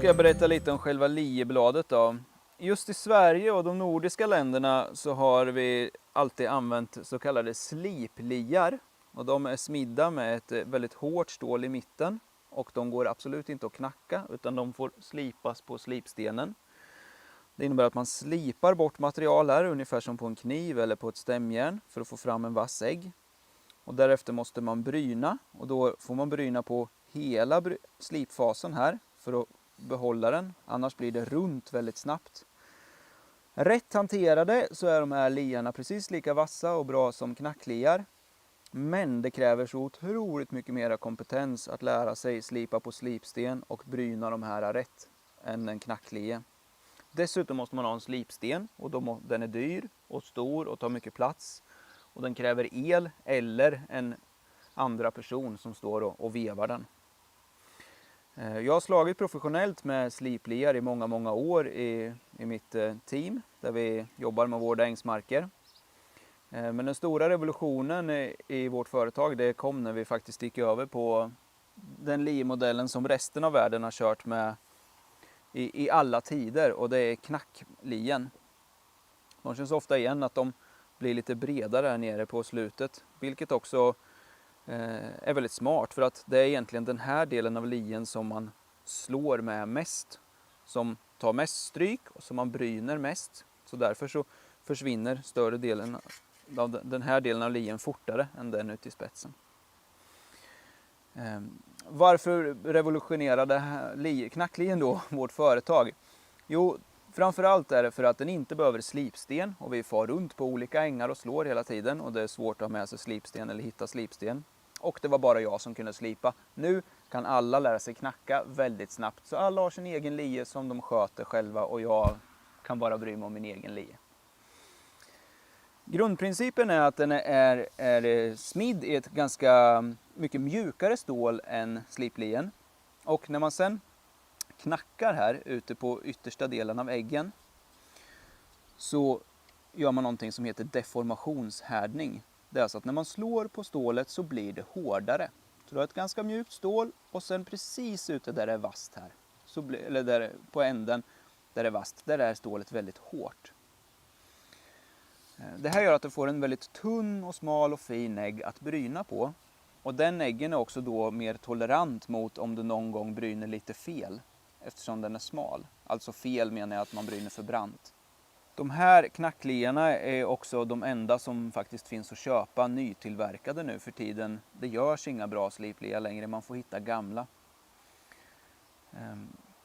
jag berätta lite om själva liebladet då. Just i Sverige och de nordiska länderna så har vi alltid använt så kallade slipliar. Och de är smidda med ett väldigt hårt stål i mitten. Och de går absolut inte att knacka utan de får slipas på slipstenen. Det innebär att man slipar bort material här ungefär som på en kniv eller på ett stämjärn för att få fram en vass ägg. Och därefter måste man bryna och då får man bryna på hela slipfasen här för att behålla den. Annars blir det runt väldigt snabbt. Rätt hanterade så är de här liarna precis lika vassa och bra som knackliar. Men det kräver så otroligt mycket mer kompetens att lära sig slipa på slipsten och bryna de här rätt än en knacklie. Dessutom måste man ha en slipsten och den är dyr och stor och tar mycket plats. Och den kräver el eller en andra person som står och vevar den. Jag har slagit professionellt med slipliar i många år i mitt team där vi jobbar med vårda ängsmarker. Men den stora revolutionen i vårt företag det kom när vi faktiskt gick över på den liemodellen som resten av världen har kört med i alla tider och det är knacklien. De känns ofta igen att de blir lite bredare här nere på slutet, vilket också är väldigt smart för att det är egentligen den här delen av lien som man slår med mest, som tar mest stryk och som man bryner mest. Så därför så försvinner större delen av den här delen av lien fortare än den ute i spetsen. Varför revolutionerade knacklien då vårt företag? Jo, framförallt är det för att den inte behöver slipsten och vi far runt på olika ängar och slår hela tiden och det är svårt att ha med sig slipsten eller hitta slipsten. Och det var bara jag som kunde slipa. Nu kan alla lära sig knacka väldigt snabbt så alla har sin egen lie som de sköter själva och jag kan bara bry mig om min egen lie. Grundprincipen är att den är smidd i ett ganska mycket mjukare stål än sliplien. Och när man sen knackar här ute på yttersta delen av äggen så gör man någonting som heter deformationshärdning. Det är alltså att när man slår på stålet så blir det hårdare. Så du har ett ganska mjukt stål och sen precis ute där det är vasst här, eller där på änden där det är vasst, där är stålet väldigt hårt. Det här gör att du får en väldigt tunn och smal och fin ägg att bryna på. Och den äggen är också då mer tolerant mot om du någon gång bryner lite fel. Eftersom den är smal. Alltså fel menar jag att man bryner för brant. De här knacklierna är också de enda som faktiskt finns att köpa nytillverkade nu för tiden. Det görs inga bra sliplia längre, man får hitta gamla.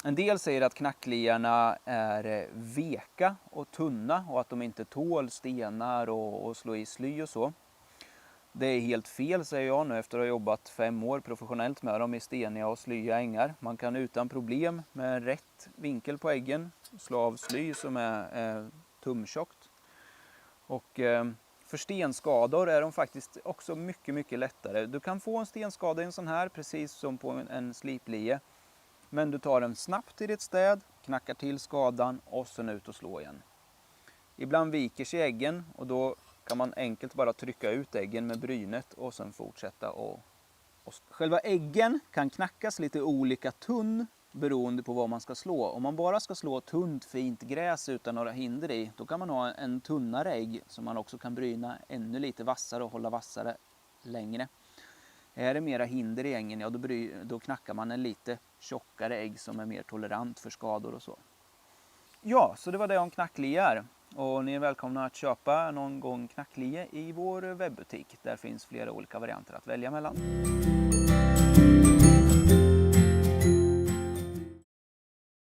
En del säger att knacklierna är veka och tunna och att de inte tål stenar och slå i sly och så. Det är helt fel säger jag nu efter att ha jobbat 5 år professionellt med dem i steniga och slya ängar. Man kan utan problem med rätt vinkel på äggen slå av sly som är tumtjockt. Och för stenskador är de faktiskt också mycket lättare. Du kan få en stenskada i en sån här precis som på en sliplie. Men du tar den snabbt i ditt städ, knackar till skadan och sen ut och slå igen. Ibland viker sig äggen och då kan man enkelt bara trycka ut äggen med brynet och sen fortsätta. Själva äggen kan knackas lite olika tunn beroende på vad man ska slå. Om man bara ska slå tunt fint gräs utan några hinder i, då kan man ha en tunnare ägg som man också kan bryna ännu lite vassare och hålla vassare längre. Är det mera hinder i ängen, ja då knackar man en lite tjockare ägg som är mer tolerant för skador och så. Ja, så det var det om knacklier. Och ni är välkomna att köpa någon gång knacklie i vår webbutik. Där finns flera olika varianter att välja mellan.